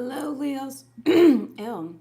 Hello, Leos. Ew.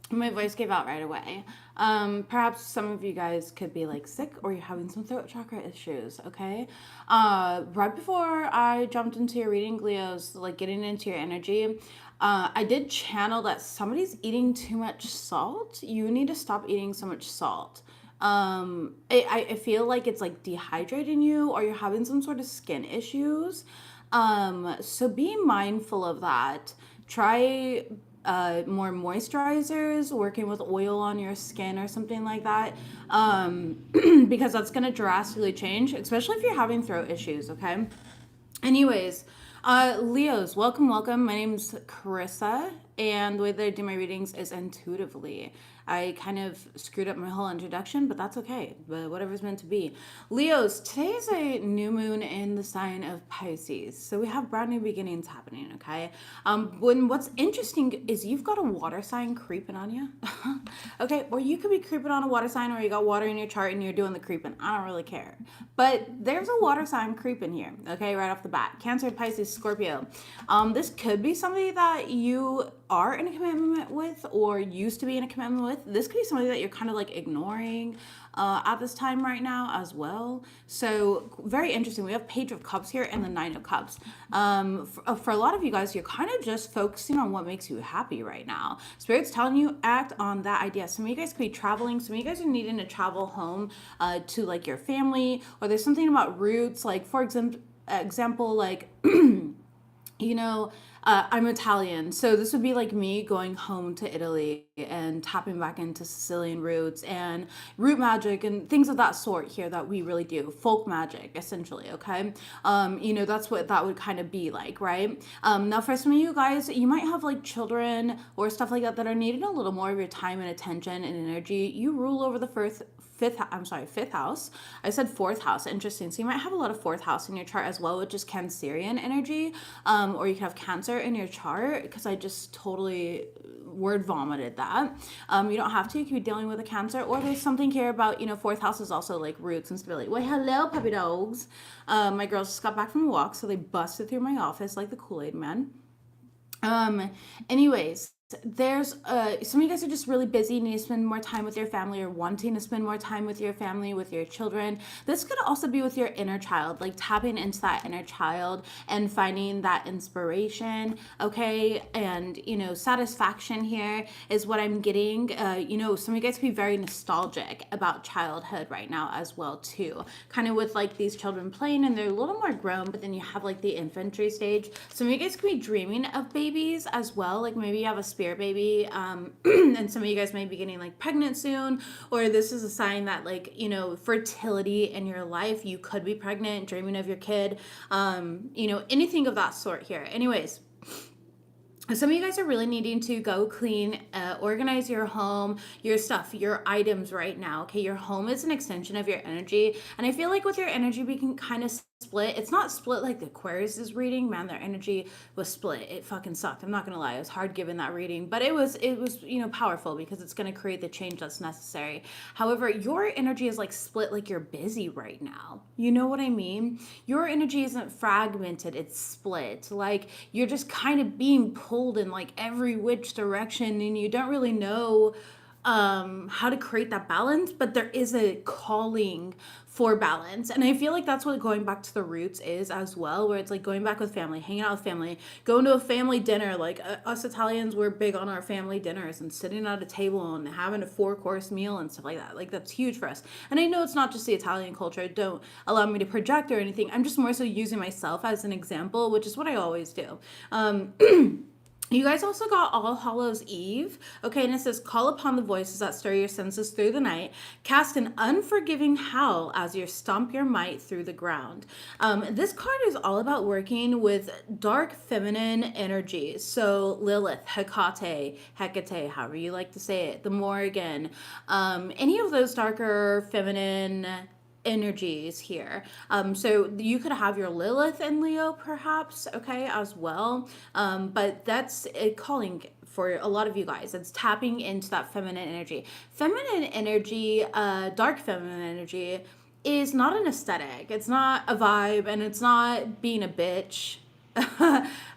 My voice gave out right away. Perhaps some of you guys could be like sick or you're having some throat chakra issues, okay? Right before I jumped into your reading, Leos, like getting into your energy, I did channel that somebody's eating too much salt. You need to stop eating so much salt. I feel like it's like dehydrating you or you're having some sort of skin issues. So be mindful of that. Try more moisturizers, working with oil on your skin or something like that, because that's going to drastically change, especially if you're having throat issues, okay? Anyways, Leos, welcome, welcome. My name's Carissa, and the way that I do my readings is intuitively. I kind of screwed up my whole introduction, but that's okay. But whatever's meant to be. Leos, today is a new moon in the sign of Pisces, so we have brand new beginnings happening. Okay. What's interesting is you've got a water sign creeping on you. Okay, or you could be creeping on a water sign, or you got water in your chart and you're doing the creeping. I don't really care, but there's a water sign creeping here. Okay, right off the bat, Cancer, Pisces, Scorpio. This could be somebody that you are in a commitment with or used to be in a commitment with. This could be somebody that you're kind of like ignoring at this time right now as well. So very interesting. We have Page of Cups here and the Nine of Cups. For a lot of you guys, you're kind of just focusing on what makes you happy right now. Spirit's telling you act on that idea. Some of you guys could be traveling. Some of you guys are needing to travel home to like your family, or there's something about roots. Like for example, like you know, I'm Italian, so this would be like me going home to Italy and tapping back into Sicilian roots and root magic and things of that sort here that we really do. Folk magic, essentially, okay? That's what that would kind of be like, right? Now, for some of you guys, you might have like children or stuff like that that are needing a little more of your time and attention and energy. You rule over the fifth house. I said fourth house. Interesting. So you might have a lot of fourth house in your chart as well, which is Cancerian energy. Or you could have Cancer in your chart, because I just totally word vomited that. You don't have to. You could be dealing with a Cancer, or there's something here about, fourth house is also like roots and stability. Well, hello, puppy dogs. My girls just got back from a walk, so they busted through my office like the Kool-Aid man. Anyways, there's some of you guys are just really busy, need to spend more time with your family, or wanting to spend more time with your family, with your children. This could also be with your inner child, like tapping into that inner child and finding that inspiration, okay? And satisfaction here is what I'm getting. Some of you guys could be very nostalgic about childhood right now as well too, kind of with like these children playing and they're a little more grown, but then you have like the infantry stage. Some of you guys could be dreaming of babies as well, like maybe you have a spirit baby, and some of you guys may be getting like pregnant soon, or this is a sign that like fertility in your life, you could be pregnant, dreaming of your kid, anything of that sort here. Anyways, some of you guys are really needing to go clean, organize your home, your stuff, your items right now. Okay, your home is an extension of your energy, and I feel like with your energy we can kind of split. It's not split like the Aquarius is reading. Man, their energy was split. It fucking sucked. I'm not gonna lie. It was hard giving that reading, but it was powerful because it's gonna create the change that's necessary. However, your energy is like split, like you're busy right now. You know what I mean? Your energy isn't fragmented. It's split. Like you're just kind of being pulled in like every which direction, and you don't really know how to create that balance, but there is a calling for balance. And I feel like that's what going back to the roots is as well, where it's like going back with family, hanging out with family, going to a family dinner. Like us Italians, we're big on our family dinners and sitting at a table and having a 4-course meal and stuff like that. Like that's huge for us. And I know it's not just the Italian culture. Don't allow me to project or anything. I'm just more so using myself as an example, which is what I always do. You guys also got All Hallows Eve, okay, and it says, call upon the voices that stir your senses through the night, cast an unforgiving howl as you stomp your might through the ground. This card is all about working with dark feminine energies, so Lilith, Hecate, however you like to say it, the Morrigan, any of those darker feminine energies here. So you could have your Lilith and Leo perhaps, okay, as well. But that's a calling for a lot of you guys. It's tapping into that feminine energy. Feminine energy, dark feminine energy is not an aesthetic. It's not a vibe, and it's not being a bitch.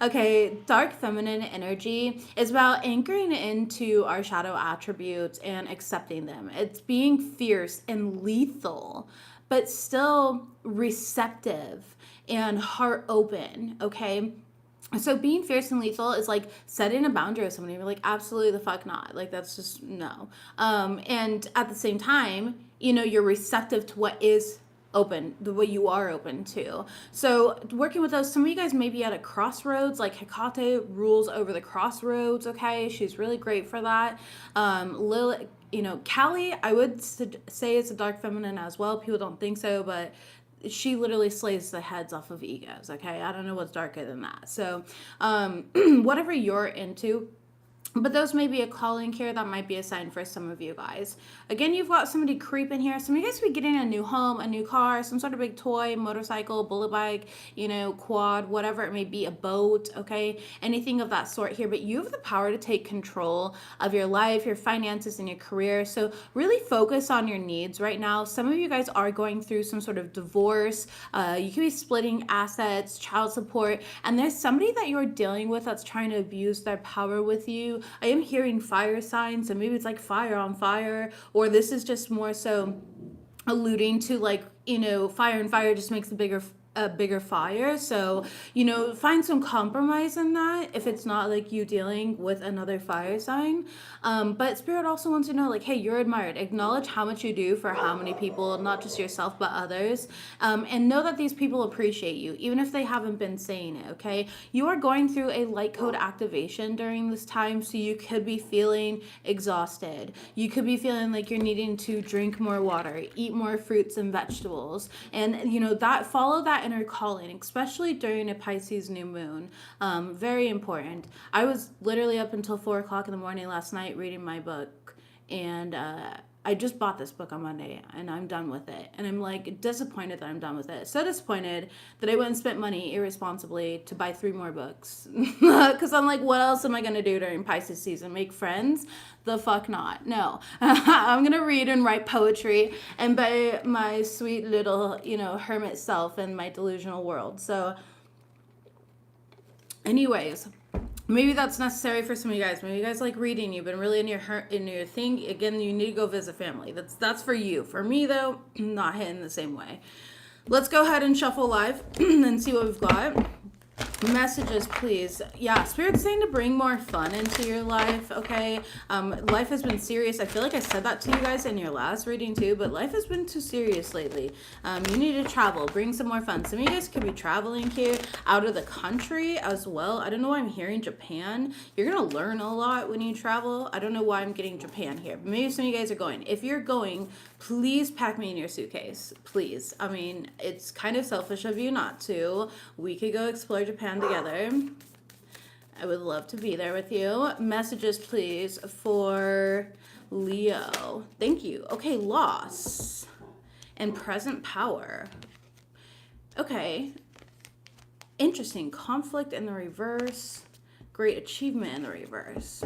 Okay, dark feminine energy is about anchoring into our shadow attributes and accepting them. It's being fierce and lethal, but still receptive and heart open, okay? So being fierce and lethal is like setting a boundary with somebody. You're like, absolutely the fuck not. Like, that's just no. And at the same time, you're receptive to what is open, the way you are open to. So working with those, some of you guys may be at a crossroads, like Hecate rules over the crossroads, okay? She's really great for that. Lilith, Callie, I would say it's a dark feminine as well. People don't think so, but she literally slays the heads off of egos, okay? I don't know what's darker than that. So whatever you're into, but those may be a calling here. That might be a sign for some of you guys. Again, you've got somebody creeping here. Some of you guys will be getting a new home, a new car, some sort of big toy, motorcycle, bullet bike, quad, whatever it may be, a boat, okay? Anything of that sort here. But you have the power to take control of your life, your finances, and your career. So really focus on your needs right now. Some of you guys are going through some sort of divorce. You could be splitting assets, child support, and there's somebody that you're dealing with that's trying to abuse their power with you. I am hearing fire signs, so maybe it's like fire on fire, or this is just more so alluding to like, fire and fire just makes a bigger fire. So, find some compromise in that if it's not like you dealing with another fire sign. But Spirit also wants to know, like, hey, you're admired. Acknowledge how much you do for how many people, not just yourself, but others. And know that these people appreciate you, even if they haven't been saying it, okay? You are going through a light code activation during this time, so you could be feeling exhausted. You could be feeling like you're needing to drink more water, eat more fruits and vegetables. And, that follow that inner calling, especially during a Pisces new moon. Very important. I was literally up until 4 o'clock in the morning last night reading my book, and I just bought this book on Monday, and I'm done with it. And I'm like disappointed that I'm done with it. So disappointed that I went and spent money irresponsibly to buy 3 more books. Because I'm like, what else am I going to do during Pisces season? Make friends? The fuck not. No. I'm going to read and write poetry and be my sweet little, hermit self in my delusional world. So anyways, maybe that's necessary for some of you guys. Maybe you guys like reading. You've been really in your thing. Again, you need to go visit family. That's for you. For me though, not hitting the same way. Let's go ahead and shuffle live and see what we've got. Messages, please. Yeah, Spirit's saying to bring more fun into your life, okay? Life has been serious. I feel like I said that to you guys in your last reading too, but life has been too serious lately. You need to travel. Bring some more fun. Some of you guys could be traveling here out of the country as well. I don't know why I'm hearing Japan. You're going to learn a lot when you travel. I don't know why I'm getting Japan here, but maybe some of you guys are going. If you're going, please pack me in your suitcase. Please. I mean, it's kind of selfish of you not to. We could go explore Japan together. I would love to be there with you. Messages, please, for Leo. Thank you. Okay, loss and present power. Okay. Interesting. Conflict in the reverse. Great achievement in the reverse.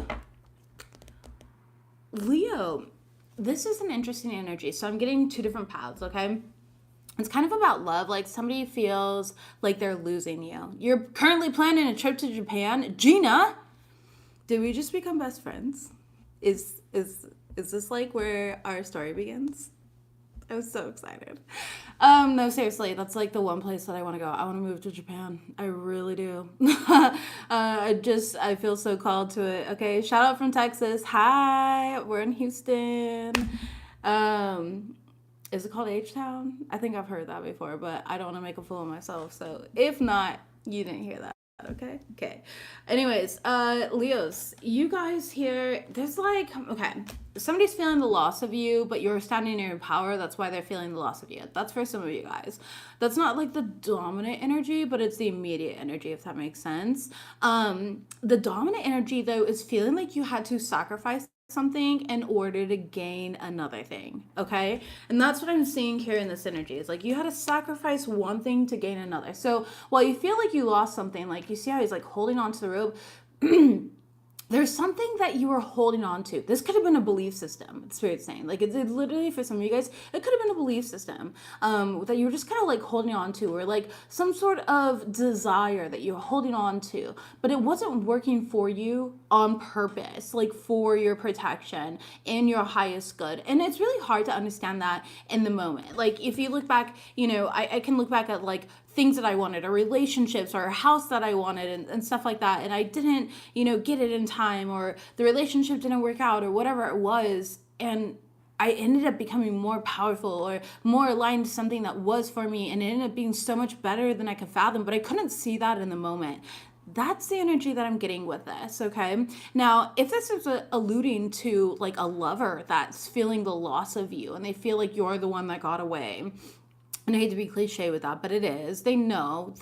Leo, this is an interesting energy. So I'm getting 2 different paths, okay? It's kind of about love. Like somebody feels like they're losing you. You're currently planning a trip to Japan. Gina, did we just become best friends? Is this like where our story begins? I was so excited. No, seriously, that's like the one place that I want to go. I want to move to Japan. I really do. I feel so called to it. Okay, shout out from Texas. Hi, we're in Houston. Is it called H-Town? I think I've heard that before, but I don't want to make a fool of myself. So if not, you didn't hear that. Okay. Okay. Anyways, Leos, you guys here, there's like, okay, somebody's feeling the loss of you, but you're standing in your power. That's why they're feeling the loss of you. That's for some of you guys. That's not like the dominant energy, but it's the immediate energy, if that makes sense. The dominant energy though is feeling like you had to sacrifice something in order to gain another thing, okay? And that's what I'm seeing here in this energy. It's like you had to sacrifice one thing to gain another. So while you feel like you lost something, like you see how he's like holding onto the rope, there's something that you are holding on to. This could have been a belief system, Spirit's saying. Like, it's literally, for some of you guys, it could have been a belief system that you were just kind of like holding on to, or like some sort of desire that you're holding on to, but it wasn't working for you on purpose, like for your protection and your highest good. And it's really hard to understand that in the moment. Like, if you look back, you know, I can look back at like things that I wanted, or relationships, or a house that I wanted, and stuff like that, and I didn't, you know, get it in time, or the relationship didn't work out, or whatever it was, and I ended up becoming more powerful or more aligned to something that was for me, and it ended up being so much better than I could fathom, but I couldn't see that in the moment. That's the energy that I'm getting with this, okay? Now, if this is alluding to like a lover that's feeling the loss of you, and they feel like you're the one that got away, and I hate to be cliche with that, but it is. They know,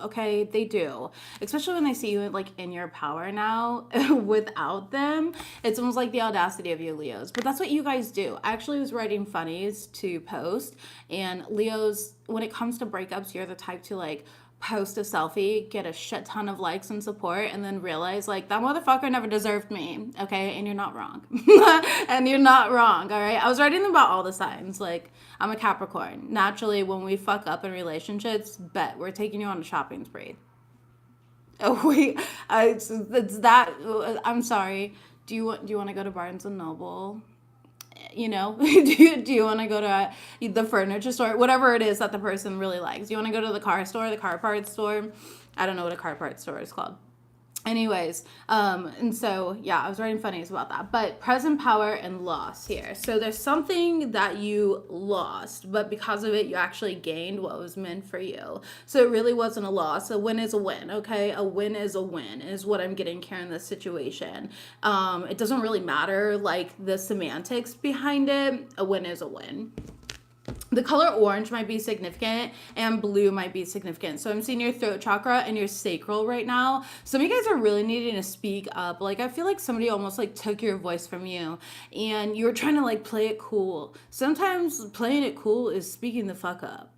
okay? They do. Especially when they see you like in your power now without them. It's almost like the audacity of you Leos. But that's what you guys do. I actually was writing funnies to post, and Leos, when it comes to breakups, you're the type to like post a selfie, get a shit ton of likes and support, and then realize like that motherfucker never deserved me, okay? And you're not wrong. And you're not wrong, all right? I was writing about all the signs. Like, I'm a Capricorn. Naturally, when we fuck up in relationships, bet we're taking you on a shopping spree. Oh wait, it's that. I'm sorry. Do you want to go to Barnes and Noble? You know, do you want to go to the furniture store, whatever it is that the person really likes? Do you want to go to the car store, the car parts store? I don't know what a car parts store is called. Anyways, and so, yeah, I was writing funnies about that. But present power and loss here. So there's something that you lost, but because of it, you actually gained what was meant for you. So it really wasn't a loss. A win is a win, okay? A win is a win is what I'm getting here in this situation. It doesn't really matter, like, the semantics behind it. A win is a win. The color orange might be significant, and blue might be significant. So I'm seeing your throat chakra and your sacral right now. Some of you guys are really needing to speak up. Like, I feel like somebody almost like took your voice from you, and you were trying to like play it cool. Sometimes playing it cool is speaking the fuck up.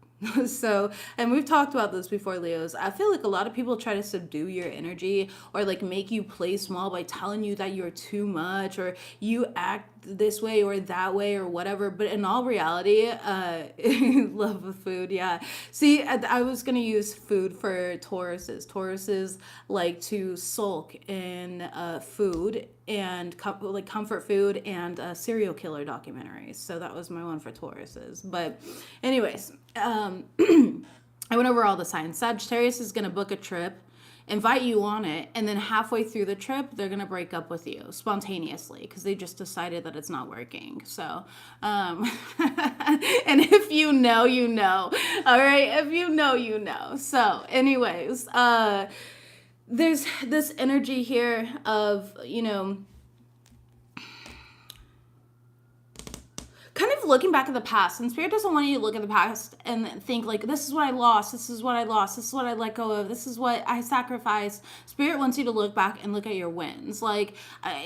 So, and we've talked about this before, Leos. I feel like a lot of people try to subdue your energy, or like make you play small by telling you that you're too much, or you act this way or that way or whatever. But in all reality, love of food, yeah. See, I was gonna use food for Tauruses. Tauruses like to sulk in food and like comfort food and serial killer documentaries. So that was my one for Tauruses. But anyways, I went over all the signs. Sagittarius is gonna book a trip, invite you on it, and then halfway through the trip, they're going to break up with you spontaneously because they just decided that it's not working. So, and if you know, you know. All right? If you know, you know. So, anyways, there's this energy here of, you know, kind of looking back at the past, and Spirit doesn't want you to look at the past and think like, this is what I lost, this is what I lost, this is what I let go of, this is what I sacrificed. Spirit wants you to look back and look at your wins. Like,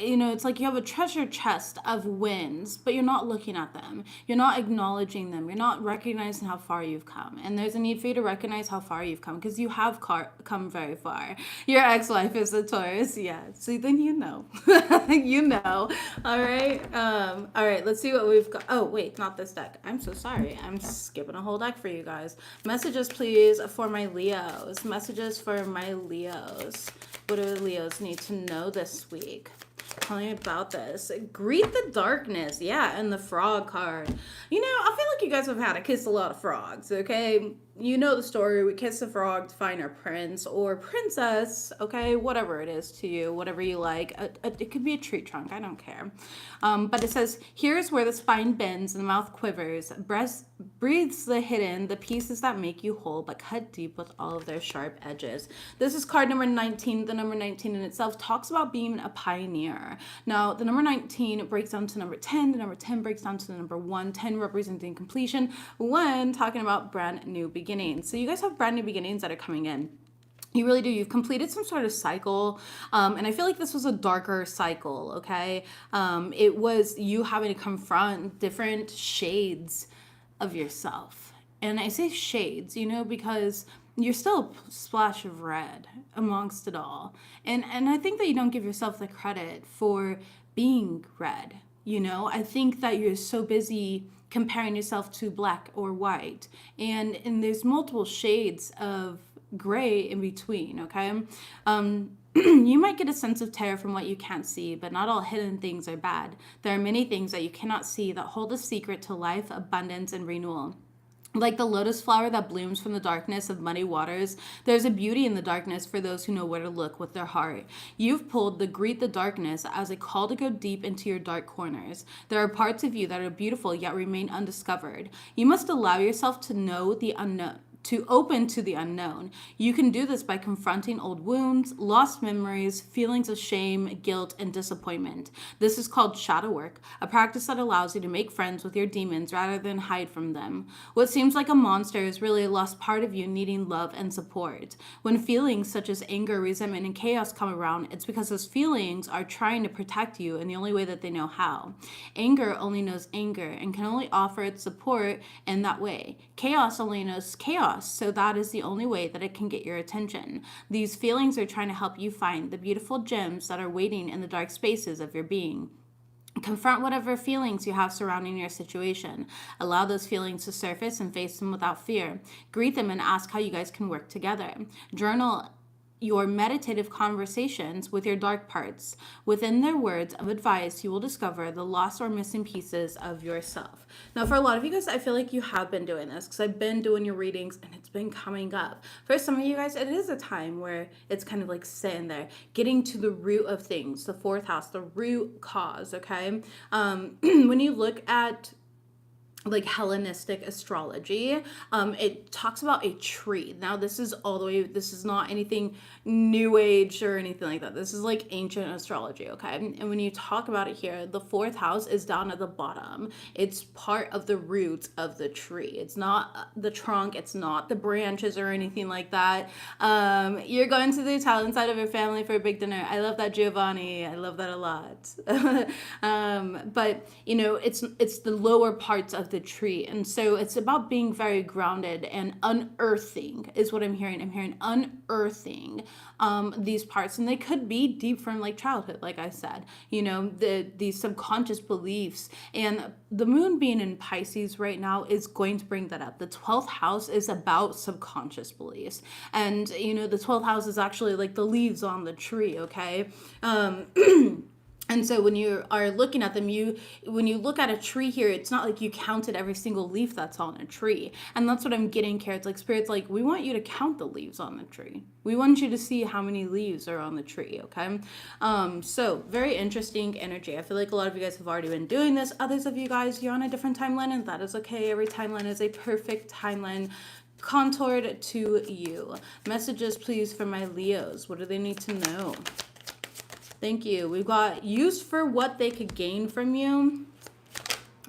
you know, it's like you have a treasure chest of wins, but you're not looking at them. You're not acknowledging them. You're not recognizing how far you've come. And there's a need for you to recognize how far you've come, because you have come very far. Your ex-wife is a Taurus, yeah. So then you know. You know. All right. All right, let's see what we've got. Oh, wait, not this deck. I'm so sorry. I'm skipping a whole deck for you guys. Messages, please, for my Leos. Messages for my Leos. What do the Leos need to know this week? Tell me about this. Greet the darkness. Yeah, and the frog card. You know, I feel like you guys have had to kiss a lot of frogs, okay? You know the story. We kiss a frog to find our prince or princess, okay? Whatever it is to you, whatever you like. It could be a tree trunk. I don't care. But it says, here's where the spine bends and the mouth quivers. Breathes the hidden, the pieces that make you whole, but cut deep with all of their sharp edges. This is card number 19. The number 19 in itself talks about being a pioneer. Now, the number 19 breaks down to number 10. The number 10 breaks down to the number 1. 10 representing completion. 1 talking about brand new beginnings. So you guys have brand new beginnings that are coming in. You really do. You've completed some sort of cycle. And I feel like this was a darker cycle, okay? It was you having to confront different shades of yourself. And I say shades, you know, because you're still a splash of red amongst it all. And I think that you don't give yourself the credit for being red. You know, I think that you're so busy comparing yourself to black or white. And there's multiple shades of gray in between, okay? You might get a sense of terror from what you can't see, but not all hidden things are bad. There are many things that you cannot see that hold a secret to life, abundance, and renewal. Like the lotus flower that blooms from the darkness of muddy waters, there's a beauty in the darkness for those who know where to look with their heart. You've pulled the Greet the Darkness as a call to go deep into your dark corners. There are parts of you that are beautiful yet remain undiscovered. You must allow yourself to know the unknown. To open to the unknown. You can do this by confronting old wounds, lost memories, feelings of shame, guilt, and disappointment. This is called shadow work, a practice that allows you to make friends with your demons rather than hide from them. What seems like a monster is really a lost part of you needing love and support. When feelings such as anger, resentment, and chaos come around, it's because those feelings are trying to protect you in the only way that they know how. Anger only knows anger and can only offer its support in that way. Chaos only knows chaos. So that is the only way that it can get your attention. These feelings are trying to help you find the beautiful gems that are waiting in the dark spaces of your being. Confront whatever feelings you have surrounding your situation. Allow those feelings to surface and face them without fear. Greet them and ask how you guys can work together. Journal your meditative conversations with your dark parts. Within their words of advice, you will discover the lost or missing pieces of yourself. Now, for a lot of you guys, I feel like you have been doing this because I've been doing your readings and it's been coming up. For some of you guys, it is a time where it's kind of like sitting there, getting to the root of things, the fourth house, the root cause, okay? When you look at like Hellenistic astrology, it talks about a tree. Now this is all the way, this is not anything new age or anything like that. This is like ancient astrology, okay? And when you talk about it here, the fourth house is down at the bottom. It's part of the roots of the tree. It's not the trunk, it's not the branches or anything like that. You're going to the Italian side of your family for a big dinner. I love that, Giovanni. I love that a lot. But you know, it's the lower parts of the tree, and so it's about being very grounded and unearthing is what I'm hearing. I'm hearing unearthing these parts, and they could be deep from like childhood, like I said, you know, these subconscious beliefs. And the moon being in Pisces right now is going to bring that up. The 12th house is about subconscious beliefs, and you know, the 12th house is actually like the leaves on the tree, okay? And so when you are looking at them, when you look at a tree here, it's not like you counted every single leaf that's on a tree. And that's what I'm getting here. It's like Spirit's like, we want you to count the leaves on the tree. We want you to see how many leaves are on the tree, okay? So very interesting energy. I feel like a lot of you guys have already been doing this. Others of you guys, you're on a different timeline, and that is okay. Every timeline is a perfect timeline contoured to you. Messages, please, for my Leos. What do they need to know? Thank you. We've got used for what they could gain from you.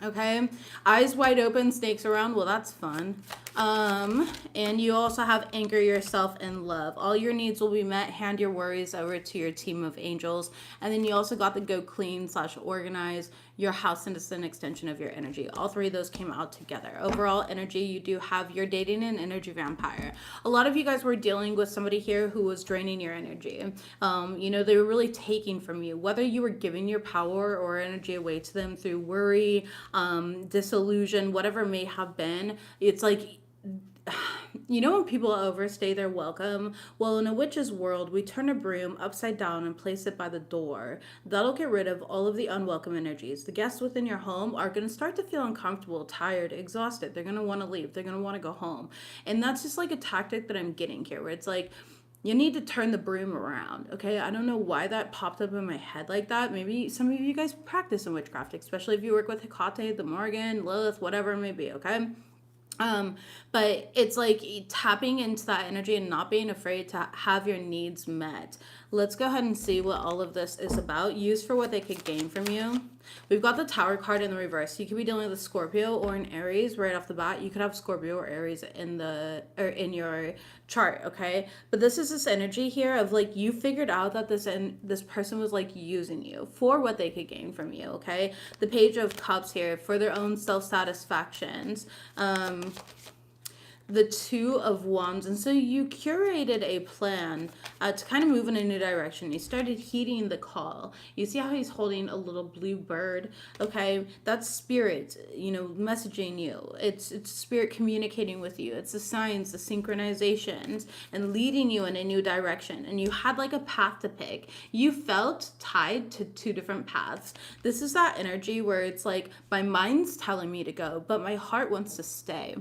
Okay. Eyes wide open, snakes around. Well, that's fun. And you also have anchor yourself in love. All your needs will be met. Hand your worries over to your team of angels. And then you also got the go clean / organize. Your house and it's an extension of your energy. All three of those came out together. Overall energy, you do have your dating and energy vampire. A lot of you guys were dealing with somebody here who was draining your energy. You know, they were really taking from you, whether you were giving your power or energy away to them through worry, disillusion, whatever it may have been. It's like, you know, when people overstay their welcome, well, in a witch's world, we turn a broom upside down and place it by the door. That'll get rid of all of the unwelcome energies. The guests within your home are going to start to feel uncomfortable, tired, exhausted. They're going to want to leave. They're going to want to go home. And that's just like a tactic that I'm getting here, where it's like, you need to turn the broom around, okay? I don't know why that popped up in my head like that. Maybe some of you guys practice in witchcraft, especially if you work with Hecate, the Morgan, Lilith, whatever it may be, okay? But it's like tapping into that energy and not being afraid to have your needs met. Let's go ahead and see what all of this is about. Use for what they could gain from you. We've got the Tower card in the reverse. You could be dealing with a Scorpio or an Aries right off the bat. You could have Scorpio or Aries in your chart, okay? But this is this energy here of like you figured out that this person was like using you for what they could gain from you, okay? The Page of Cups here for their own self-satisfactions. the Two of Wands. And so you curated a plan to kind of move in a new direction. You started heeding the call. You see how he's holding a little blue bird? Okay, that's spirit, messaging you. It's spirit communicating with you. It's the signs, the synchronizations, and leading you in a new direction. And you had like a path to pick. You felt tied to two different paths. This is that energy where it's like, my mind's telling me to go, but my heart wants to stay.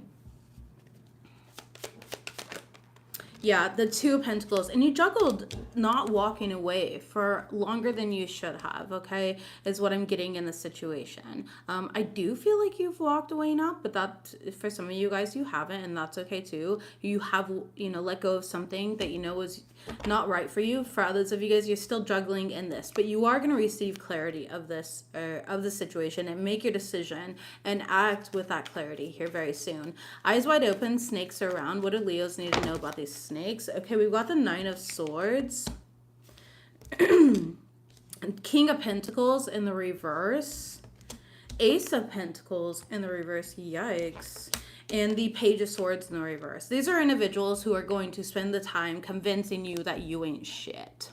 Yeah, the Two of Pentacles. And you juggled not walking away for longer than you should have, okay, is what I'm getting in the situation. I do feel like you've walked away now, but that, for some of you guys, you haven't, and that's okay too. You have, let go of something that was not right for you. For others of you guys, you're still juggling in this, but you are going to receive clarity of this, of the situation, and make your decision and act with that clarity here very soon. Eyes wide open, snakes are around. What do Leos need to know about these snakes? Okay, we've got the Nine of Swords. King of Pentacles in the reverse. Ace of Pentacles in the reverse. Yikes. And the Page of Swords in the reverse. These are individuals who are going to spend the time convincing you that you ain't shit.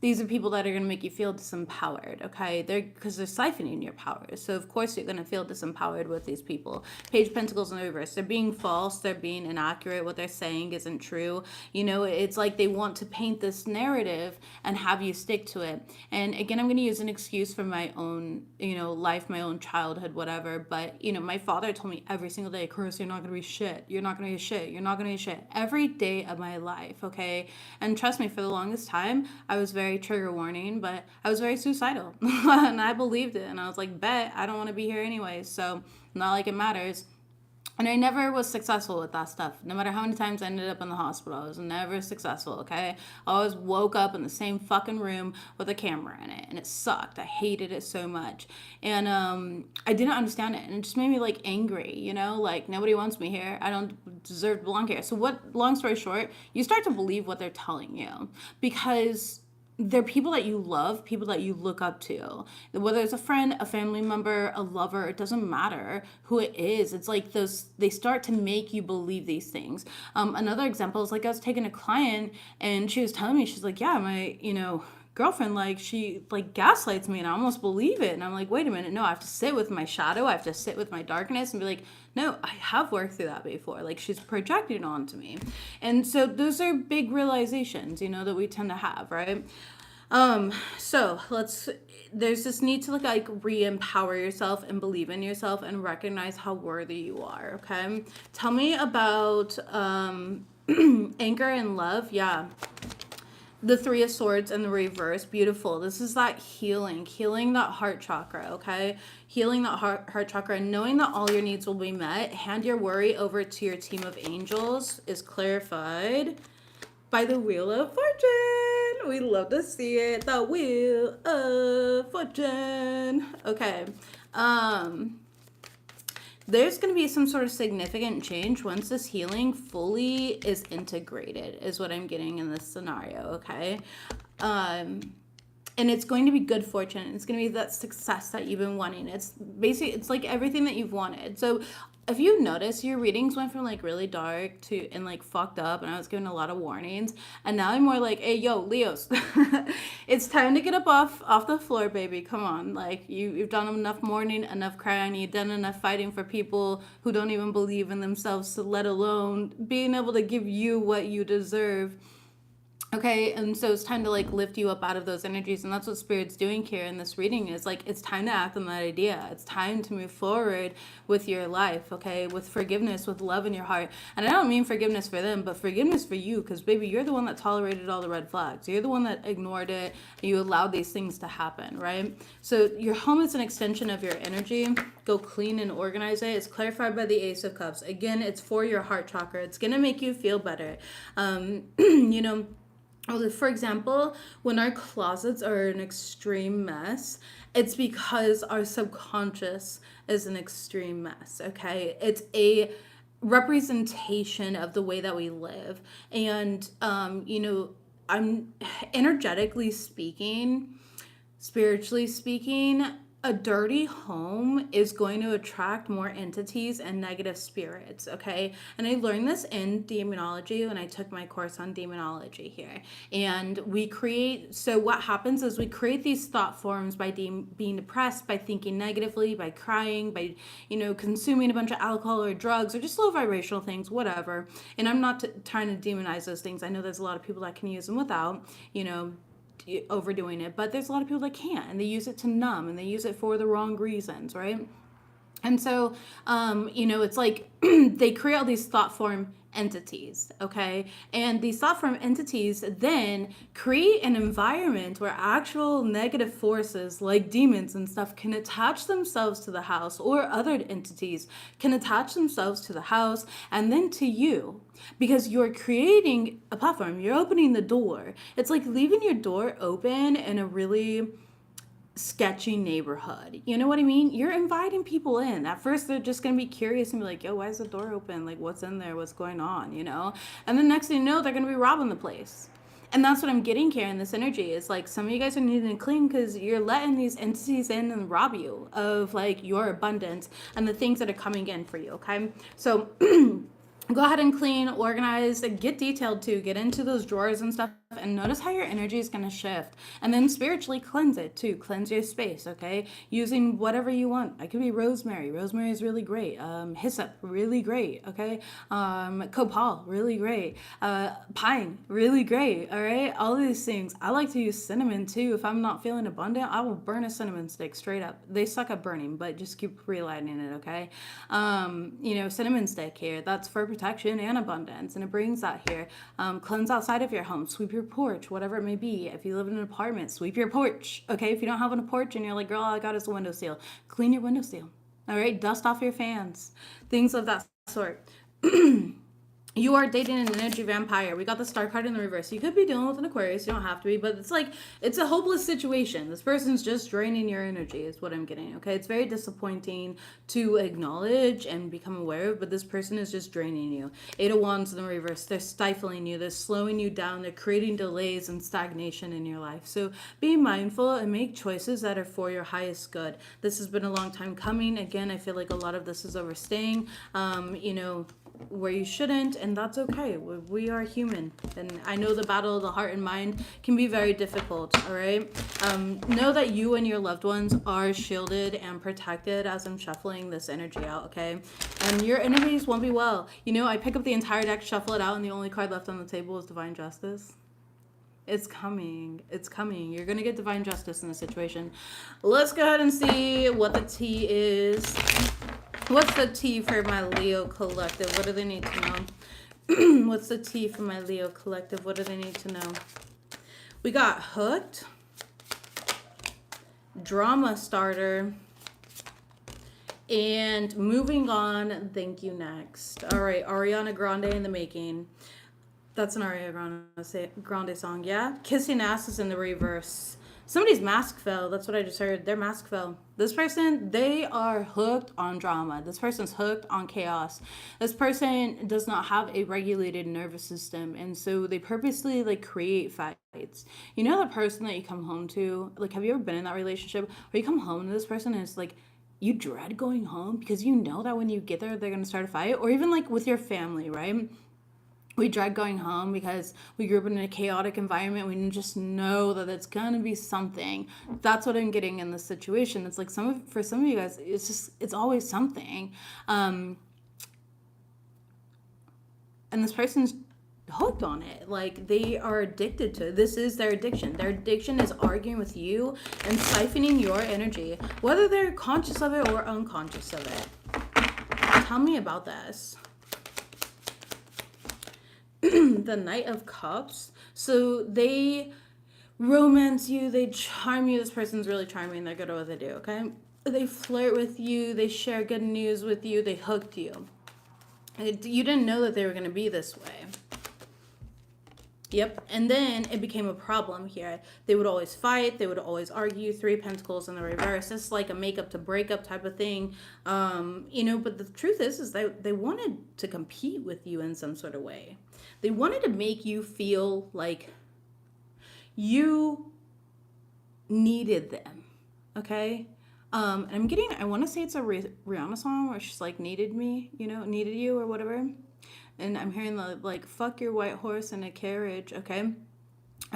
These are people that are going to make you feel disempowered, okay? Because they're siphoning your power. So, of course, you're going to feel disempowered with these people. Page of Pentacles in the reverse. They're being false. They're being inaccurate. What they're saying isn't true. It's like they want to paint this narrative and have you stick to it. And, again, I'm going to use an excuse from my own, life, my own childhood, whatever. But, my father told me every single day, Carissa, you're not going to be shit. You're not going to be shit. You're not going to be shit. Every day of my life, okay? And trust me, for the longest time, I was very trigger warning, but I was very suicidal and I believed it, and I was like, bet I don't want to be here anyway, so not like it matters. And I never was successful with that stuff. No matter how many times I ended up in the hospital, I was never successful, okay? I always woke up in the same fucking room with a camera in it, and it sucked. I hated it so much. And I didn't understand it, and it just made me, like, angry, Like, nobody wants me here. I don't deserve to belong here. So long story short, you start to believe what they're telling you, because they're people that you love, people that you look up to. Whether it's a friend, a family member, a lover, it doesn't matter who it is. It's like they start to make you believe these things. Another example is, like, I was taking a client and she was telling me, she's like, yeah, my, girlfriend, like, she, like, gaslights me, and I almost believe it. And I'm like, wait a minute, no, I have to sit with my shadow. I have to sit with my darkness and be like, no, I have worked through that before. Like, she's projecting onto me. And so those are big realizations, that we tend to have, right? So there's this need to, like re-empower yourself and believe in yourself and recognize how worthy you are, okay? Tell me about, anger and love. Yeah. The Three of Swords in the reverse. Beautiful. This is that healing that heart chakra, okay? Healing that heart chakra and knowing that all your needs will be met. Hand your worry over to your team of angels is clarified by the Wheel of Fortune. We love to see it. The Wheel of Fortune. Okay. There's going to be some sort of significant change once this healing fully is integrated, is what I'm getting in this scenario, okay? And it's going to be good fortune. It's going to be that success that you've been wanting. It's basically, it's like everything that you've wanted. So if you notice, your readings went from, like, really dark and like fucked up, and I was giving a lot of warnings, and now I'm more like, hey, yo, Leos, it's time to get up off the floor, baby. Come on. Like, you've done enough mourning, enough crying, you've done enough fighting for people who don't even believe in themselves, so let alone being able to give you what you deserve. Okay, and so it's time to, like, lift you up out of those energies, and that's what Spirit's doing here in this reading is, like, it's time to act on that idea. It's time to move forward with your life, okay, with forgiveness, with love in your heart. And I don't mean forgiveness for them, but forgiveness for you, because, baby, you're the one that tolerated all the red flags. You're the one that ignored it, and you allowed these things to happen, right? So your home is an extension of your energy. Go clean and organize it. It's clarified by the Ace of Cups. Again, it's for your heart chakra. It's going to make you feel better. For example, when our closets are an extreme mess, it's because our subconscious is an extreme mess, okay? It's a representation of the way that we live. And, I'm energetically speaking, spiritually speaking, a dirty home is going to attract more entities and negative spirits, okay? And I learned this in demonology when I took my course on demonology here. And we create, so what happens is we create these thought forms by being depressed, by thinking negatively, by crying, by, consuming a bunch of alcohol or drugs or just low vibrational things, whatever. And I'm not trying to demonize those things. I know there's a lot of people that can use them without, overdoing it, but there's a lot of people that can't, and they use it to numb, and they use it for the wrong reasons, right? And so, it's like they create all these thought form entities, okay? And these thought form entities then create an environment where actual negative forces like demons and stuff can attach themselves to the house, or other entities can attach themselves to the house and then to you, because you're creating a platform, you're opening the door. It's like leaving your door open in a really sketchy neighborhood. You know what I mean? You're inviting people in. At first, they're just going to be curious and be like, yo, why is the door open? Like, what's in there? What's going on? And then next thing you know, they're going to be robbing the place. And that's what I'm getting here in this energy. Is like some of you guys are needing to clean because you're letting these entities in and rob you of like your abundance and the things that are coming in for you. Okay. So go ahead and clean, organize, get detailed too, get into those drawers and stuff, and notice how your energy is going to shift. And then spiritually cleanse it too. Cleanse your space, okay? Using whatever you want. It could be rosemary. Rosemary is really great. Hyssop, really great, okay? Copal, really great. Pine, really great, all right? All of these things. I like to use cinnamon too. If I'm not feeling abundant, I will burn a cinnamon stick straight up. They suck at burning, but just keep relighting it, okay? Cinnamon stick here. That's for protection and abundance, and it brings that here. Cleanse outside of your home. Sweep your porch, whatever it may be. If you live in an apartment, sweep your porch, okay? If you don't have a porch and you're like, girl, all I got is a windowsill, clean your windowsill, all right? Dust off your fans, things of that sort. You are dating an energy vampire. We got the star card in the reverse. You could be dealing with an Aquarius. You don't have to be, but it's like, it's a hopeless situation. This person's just draining your energy is what I'm getting, okay? It's very disappointing to acknowledge and become aware of, but this person is just draining you. Eight of Wands in the reverse. They're stifling you. They're slowing you down. They're creating delays and stagnation in your life. So be mindful and make choices that are for your highest good. This has been a long time coming. Again, I feel like a lot of this is overstaying. Where you shouldn't, and that's okay. We are human, and I know the battle of the heart and mind can be very difficult, all right? Know that you and your loved ones are shielded and protected as I'm shuffling this energy out, okay? And your enemies won't be well. I pick up the entire deck, shuffle it out, and the only card left on the table is Divine Justice. It's coming. It's coming. You're going to get divine justice in this situation. Let's go ahead and see what the tea is. What's the tea for my Leo collective? What do they need to know? What's the tea for my Leo collective? What do they need to know? We got hooked, drama starter, and moving on. Thank you next. All right, Ariana Grande in the making. That's an Ariana Grande song, yeah? Kissing ass is in the reverse. Somebody's mask fell. That's what I just heard. Their mask fell. This person, they are hooked on drama. This person's hooked on chaos. This person does not have a regulated nervous system. And so they purposely create fights. You know that person that you come home to? Have you ever been in that relationship where you come home to this person and it's you dread going home because you know that when you get there, they're going to start a fight? Or even with your family, right? We dread going home because we grew up in a chaotic environment. We just know that it's going to be something. That's what I'm getting in this situation. It's for some of you guys, it's always something. And this person's hooked on it. They are addicted to it. This is their addiction. Their addiction is arguing with you and siphoning your energy, whether they're conscious of it or unconscious of it. Tell me about this. The Knight of Cups. So they romance you, they charm you. This person's really charming. They're good at what they do, okay? They flirt with you, they share good news with you, they hooked you. You didn't know that they were going to be this way. Yep. And then it became a problem here. They would always fight. They would always argue. Three Pentacles in the reverse. It's like a makeup to breakup type of thing. But the truth is they wanted to compete with you in some sort of way. They wanted to make you feel like you needed them. Okay? And I'm getting, I want to say it's a Rihanna song where she's like, needed me, you know, needed you or whatever. And I'm hearing the like, fuck your white horse in a carriage, okay?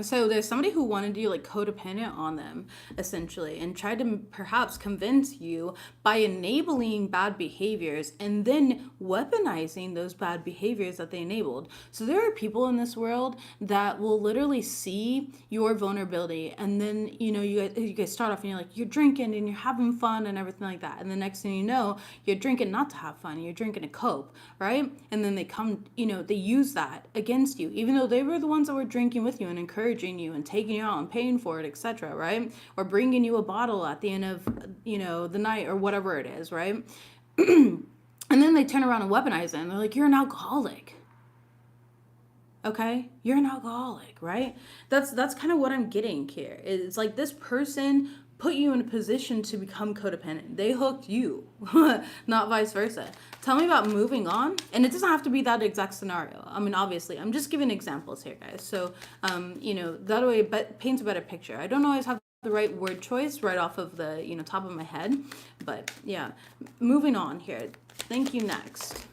So there's somebody who wanted you like codependent on them essentially and tried to perhaps convince you by enabling bad behaviors and then weaponizing those bad behaviors that they enabled. So there are people in this world that will literally see your vulnerability and then you guys start off and you're like, you're drinking and you're having fun and everything like that, and the next thing you know, you're drinking not to have fun, you're drinking to cope, right? And then they come, they use that against you even though they were the ones that were drinking with you and encouraging you and taking you out and paying for it, etc., right? Or bringing you a bottle at the end of the night or whatever it is, right? And then they turn around and weaponize it and they're like, you're an alcoholic. Okay, you're an alcoholic, right? That's kind of what I'm getting here. It's like this person put you in a position to become codependent. They hooked you, not vice versa. Tell me about moving on. And it doesn't have to be that exact scenario. I mean, obviously, I'm just giving examples here, guys. So, that way it paints a better picture. I don't always have the right word choice right off of the, top of my head. But, yeah, moving on here. Thank you, next.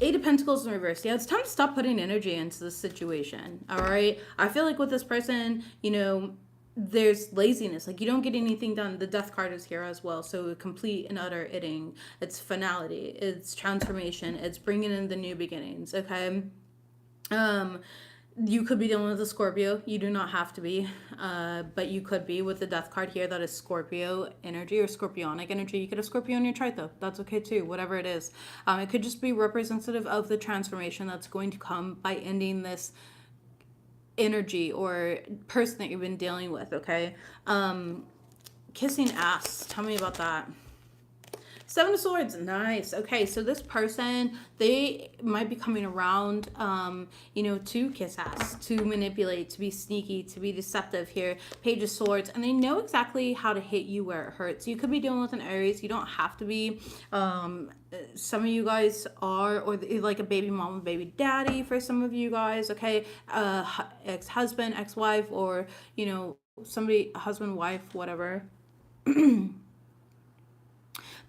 Eight of Pentacles in reverse. Yeah, it's time to stop putting energy into this situation, all right? I feel like with this person, there's laziness. Like, you don't get anything done. The Death card is here as well. So complete and utter itting. It's finality. It's transformation. It's bringing in the new beginnings, okay? You could be dealing with a Scorpio. You do not have to be, but you could be with the Death card here. That is Scorpio energy or Scorpionic energy. You could have Scorpio in your chart though. That's okay too, whatever it is. It could just be representative of the transformation that's going to come by ending this energy or person that you've been dealing with, okay? Kissing ass. Tell me about that. Seven of Swords. Nice. Okay, so this person, they might be coming around, to kiss ass, to manipulate, to be sneaky, to be deceptive here. Page of Swords. And they know exactly how to hit you where it hurts. You could be dealing with an Aries. You don't have to be. Some of you guys are, or like a baby mama, baby daddy for some of you guys, okay? Ex-husband, ex-wife, or, somebody, husband, wife, whatever.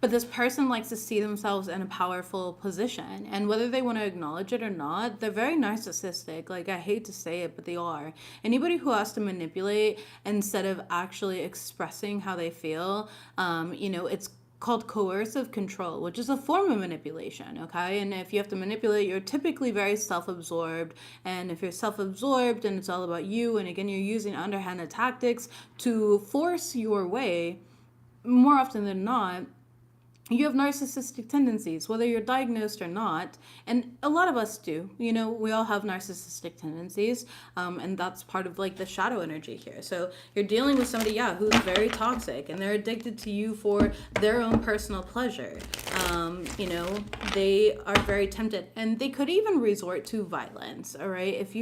But this person likes to see themselves in a powerful position. And whether they want to acknowledge it or not, they're very narcissistic. Like, I hate to say it, but they are. Anybody who has to manipulate instead of actually expressing how they feel, it's called coercive control, which is a form of manipulation, okay? And if you have to manipulate, you're typically very self-absorbed. And if you're self-absorbed and it's all about you, and again, you're using underhanded tactics to force your way, more often than not, you have narcissistic tendencies, whether you're diagnosed or not. And a lot of us do, we all have narcissistic tendencies. And that's part of like the shadow energy here. So you're dealing with somebody, who's very toxic and they're addicted to you for their own personal pleasure. They are very tempted and they could even resort to violence. All right. If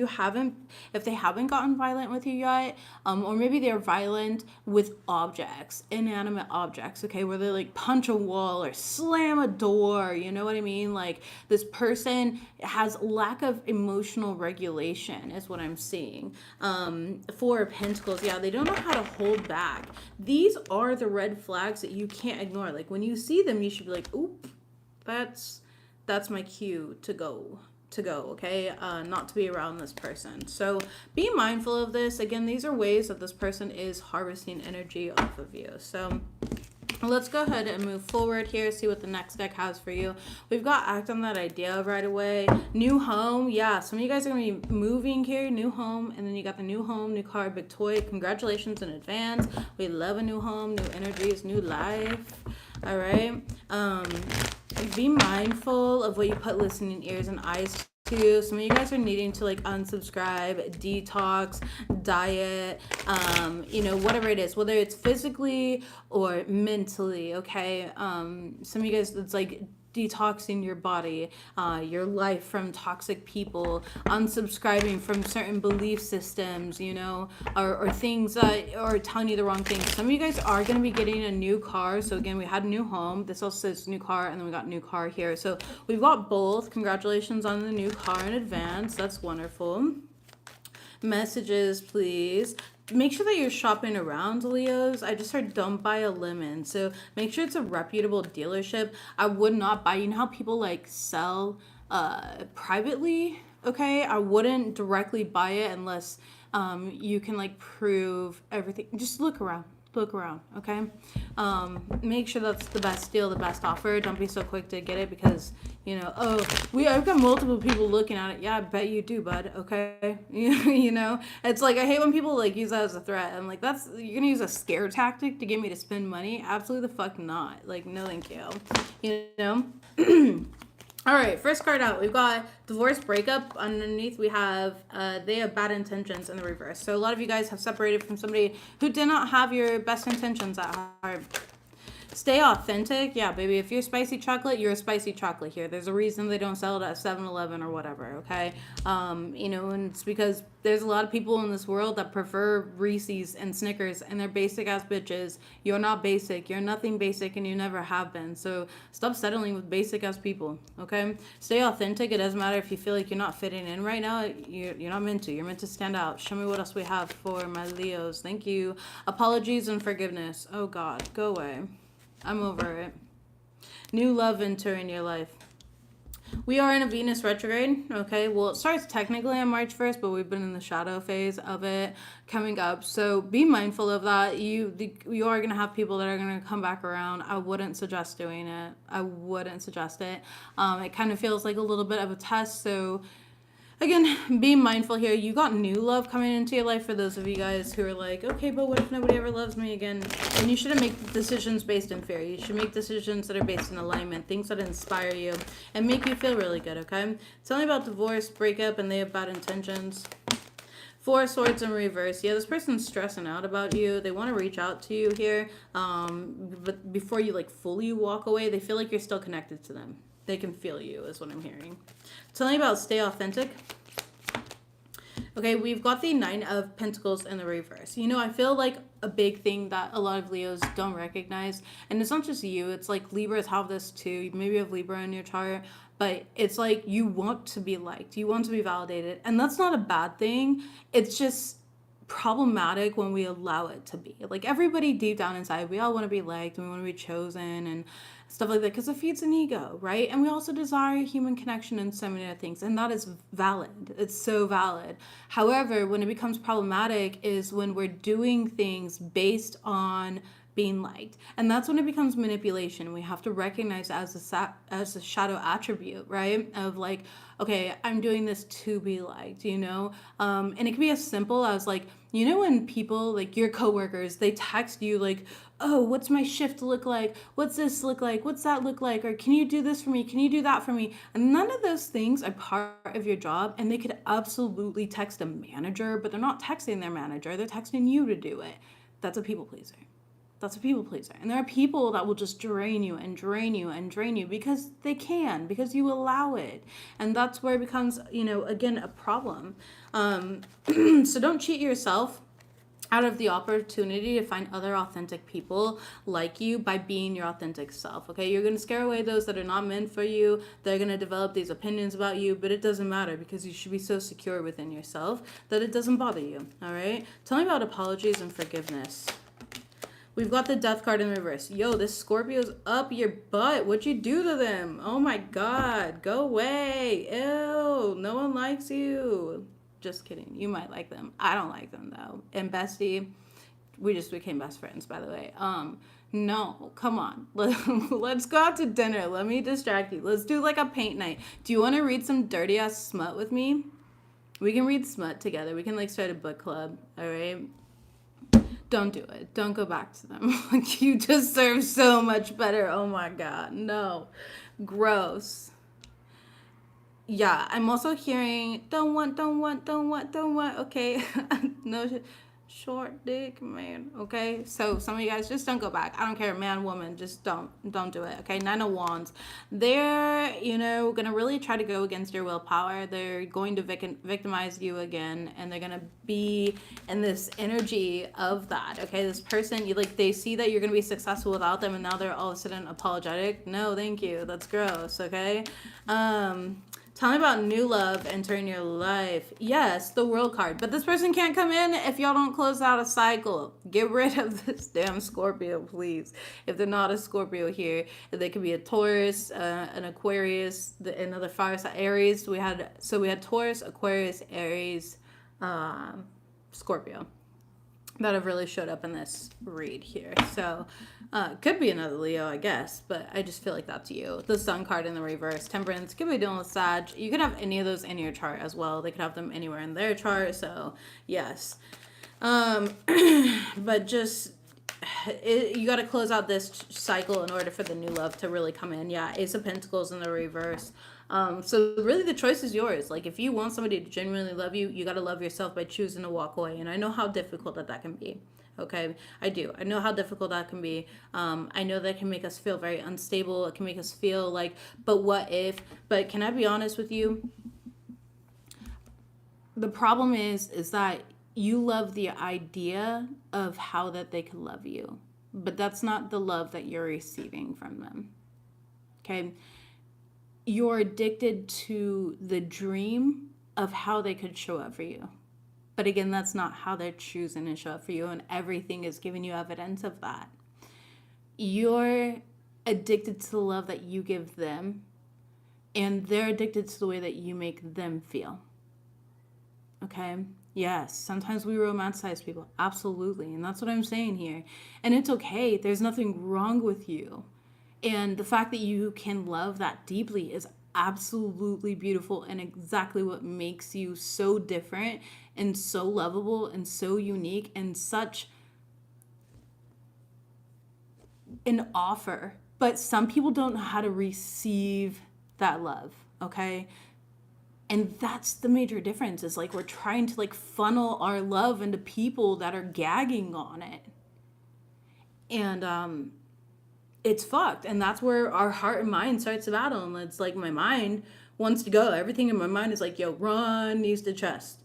they haven't gotten violent with you yet, or maybe they're violent with objects, inanimate objects, okay, where they like punch a wall or slam a door, you know what I mean? Like, this person has lack of emotional regulation is what I'm seeing. Four of Pentacles, they don't know how to hold back. These are the red flags that you can't ignore. Like, when you see them, you should be like, oop, that's my cue to go, okay? Not to be around this person. So be mindful of this. Again, these are ways that this person is harvesting energy off of you. So let's go ahead and move forward here, see what the next deck has for you. We've got act on that idea right away. New home. Yeah, some of you guys are going to be moving here, new home, and then you got the new home, new car, big toy. Congratulations in advance. We love a new home, new energies, new life. All right. Be mindful of what you put listening ears and eyes to. Some of you guys are needing to like unsubscribe, detox, diet, whatever it is, whether it's physically or mentally, okay? Some of you guys, it's like detoxing your body, your life from toxic people, unsubscribing from certain belief systems, or things that are telling you the wrong things. Some of you guys are going to be getting a new car. So again, we had a new home. This also says new car, and then we got new car here. So we've got both. Congratulations on the new car in advance. That's wonderful. Messages, please. make sure that you're shopping around, Leos. I just heard don't buy a lemon. So make sure it's a reputable dealership. I would not buy, you know how people like sell privately? Okay, I wouldn't directly buy it unless you can like prove everything. Just look around. Look around, okay? Make sure that's the best deal, the best offer. Don't be so quick to get it because, you know, I've got multiple people looking at it. Yeah, I bet you do, bud, okay? You know? It's like, I hate when people, like, use that as a threat. I'm like, you're gonna use a scare tactic to get me to spend money? Absolutely the fuck not. Like, no thank you. You know? All right, first card out. We've got divorce breakup. Underneath, we have they have bad intentions in the reverse. So a lot of you guys have separated from somebody who did not have your best intentions at heart. Stay authentic. Yeah, baby. If you're spicy chocolate, you're a spicy chocolate here. There's a reason they don't sell it at 7-Eleven or whatever, okay? You know, and it's because there's a lot of people in this world that prefer Reese's and Snickers, and they're basic-ass bitches. You're not basic. You're nothing basic, and you never have been. So stop settling with basic-ass people, okay? Stay authentic. It doesn't matter if you feel like you're not fitting in right now. You're not meant to. You're meant to stand out. Show me what else we have for my Leos. Thank you. Apologies and forgiveness. Oh, God. Go away. I'm over it. New love entering your life. We are in a Venus retrograde, okay? Well, it starts technically on March 1st, but we've been in the shadow phase of it coming up. So be mindful of that. You are going to have people that are going to come back around. I wouldn't suggest doing it. I wouldn't suggest it. It kind of feels like a little bit of a test, so again, be mindful here. You got new love coming into your life for those of you guys who are like, okay, but what if nobody ever loves me again? And you shouldn't make decisions based in fear. You should make decisions that are based in alignment, things that inspire you and make you feel really good, okay? Tell me about divorce, breakup, and they have bad intentions. 4 of Swords in reverse. Yeah, this person's stressing out about you. They want to reach out to you here. But before you like fully walk away, they feel like you're still connected to them. They can feel you is what I'm hearing. Tell me about stay authentic. Okay, we've got the 9 of Pentacles in the reverse. You know, I feel like a big thing that a lot of Leos don't recognize, and it's not just you, it's like Libras have this too. Maybe you have Libra in your chart, but it's like you want to be liked. You want to be validated, and that's not a bad thing. It's just problematic when we allow it to be. Like everybody deep down inside, we all want to be liked and we want to be chosen and stuff like that because it feeds an ego, right? And we also desire human connection and so many other things, and that is valid. It's so valid. However, when it becomes problematic is when we're doing things based on being liked, and that's when it becomes manipulation. We have to recognize as a shadow attribute, right? Of like, okay, I'm doing this to be liked, you know. And it can be as simple as like, you know, when people like your coworkers, they text you like, oh, what's my shift look like? What's this look like? What's that look like? Or can you do this for me? Can you do that for me? And none of those things are part of your job, and they could absolutely text a manager, but they're not texting their manager. They're texting you to do it. That's a people pleaser. That's a people pleaser. And there are people that will just drain you and drain you and drain you because they can, because you allow it. And that's where it becomes, you know, again, a problem. So don't cheat yourself out of the opportunity to find other authentic people like you by being your authentic self, okay? You're going to scare away those that are not meant for you. They're going to develop these opinions about you, but it doesn't matter because you should be so secure within yourself that it doesn't bother you, all right? Tell me about apologies and forgiveness. We've got the death card in reverse. Yo, this Scorpio's up your butt. What'd you do to them? Oh my God. Go away. Ew. No one likes you. Just kidding. You might like them. I don't like them though. And bestie, we just became best friends, by the way. No, come on. Let's go out to dinner. Let me distract you. Let's do like a paint night. Do you want to read some dirty ass smut with me? We can read smut together. We can like start a book club. All right. Don't do it. Don't go back to them. Like, you deserve so much better. Oh my God. No. Gross. Yeah, I'm also hearing, don't want. Okay. No, short dick, man. Okay. So some of you guys just don't go back. I don't care, man, woman. Just don't do it. Okay. 9 of Wands. They're, you know, gonna really try to go against your willpower. They're going to victimize you again, and they're gonna be in this energy of that. Okay. This person, you like, they see that you're gonna be successful without them, and now they're all of a sudden apologetic. No, thank you. That's gross. Okay. Tell me about new love entering your life. Yes, the World card. But this person can't come in if y'all don't close out a cycle. Get rid of this damn Scorpio, please. If they're not a Scorpio here, they could be a Taurus, an Aquarius, another fire sign, Aries. We had Taurus, Aquarius, Aries, Scorpio that have really showed up in this read here. So could be another Leo, I guess, but I just feel like that's you. The Sun card in the reverse, Temperance, could be dealing with Sag. You could have any of those in your chart as well. They could have them anywhere in their chart, so yes. But just you got to close out this cycle in order for the new love to really come in. Yeah, Ace of Pentacles in the reverse. So really the choice is yours. Like, if you want somebody to genuinely love you, you got to love yourself by choosing to walk away. And I know how difficult that can be. Okay, I do. I know how difficult that can be. I know that can make us feel very unstable. It can make us feel like, but what if? But can I be honest with you? The problem is that you love the idea of how that they could love you, but that's not the love that you're receiving from them. Okay. You're addicted to the dream of how they could show up for you. But again, that's not how they're choosing to show up for you, and everything is giving you evidence of that. You're addicted to the love that you give them, and they're addicted to the way that you make them feel. Okay? Yes, sometimes we romanticize people. Absolutely. And that's what I'm saying here. And it's okay. There's nothing wrong with you. And the fact that you can love that deeply is absolutely beautiful and exactly what makes you so different and so lovable and so unique and such an offer. But some people don't know how to receive that love, okay? And that's the major difference, is like we're trying to like funnel our love into people that are gagging on it. And it's fucked. And that's where our heart and mind starts to battle. And it's like my mind wants to go. Everything in my mind is like, yo, run, knees to chest.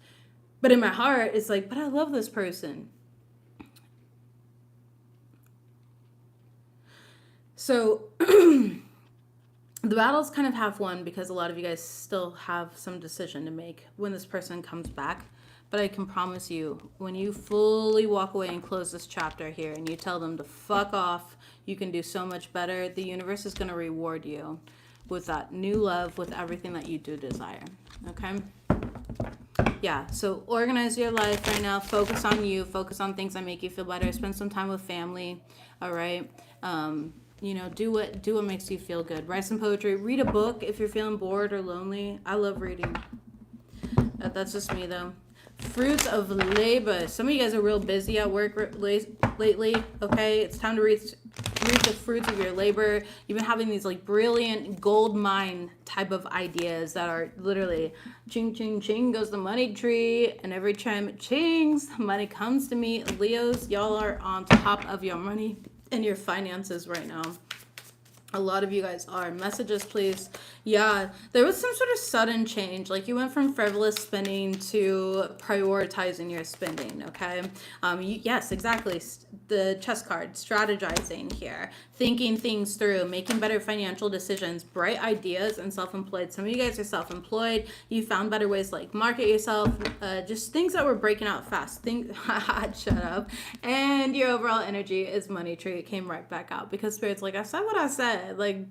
But in my heart, it's like, but I love this person. So the battle's kind of half won because a lot of you guys still have some decision to make when this person comes back. But I can promise you, when you fully walk away and close this chapter here and you tell them to fuck off, you can do so much better. The universe is going to reward you with that new love, with everything that you do desire. Okay? Yeah, so organize your life right now. Focus on you. Focus on things that make you feel better. Spend some time with family. All right? You know, do what makes you feel good. Write some poetry. Read a book if you're feeling bored or lonely. I love reading. That's just me, though. Fruits of labor. Some of you guys are real busy at work lately. Okay, it's time to reap the fruits of your labor. You've been having these like brilliant gold mine type of ideas that are literally ching ching ching goes the money tree, and every time it chings, money comes to me. Leos, y'all are on top of your money and your finances right now. A lot of you guys are. Messages, please. Yeah, there was some sort of sudden change. Like you went from frivolous spending to prioritizing your spending, okay? Yes, exactly. The chess card, strategizing here. Thinking things through, making better financial decisions, bright ideas, and self-employed. Some of you guys are self-employed. You found better ways to like market yourself. Just things that were breaking out fast. Shut up. And your overall energy is money tree. It came right back out because Spirit's like, I said what I said. Like,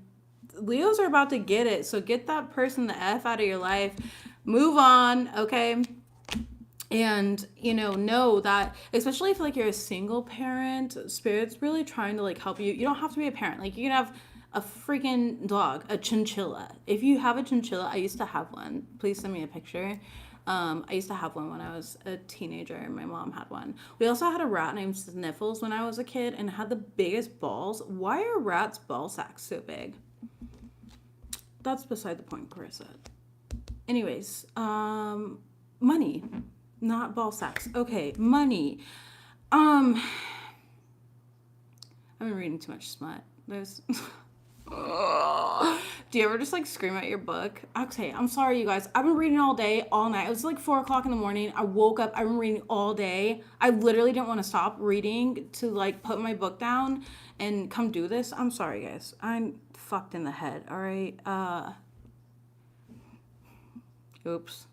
Leos are about to get it. So get that person the F out of your life. Move on, okay? And, you know that, especially if like you're a single parent, Spirit's really trying to like help you. You don't have to be a parent. Like you can have a freaking dog, a chinchilla. If you have a chinchilla, I used to have one. Please send me a picture. I used to have one when I was a teenager, and my mom had one. We also had a rat named Sniffles when I was a kid, and it had the biggest balls. Why are rats' ball sacks so big? That's beside the point, Carissa. Anyways, money, not ball sacks. Okay, money. I've been reading too much smut. There's do you ever just like scream at your book? Okay, I'm sorry you guys. I've been reading all day, all night. It was like 4 o'clock in the morning. I woke up, I've been reading all day. I literally didn't want to stop reading to like put my book down and come do this. I'm sorry guys. I'm fucked in the head, all right? Oops.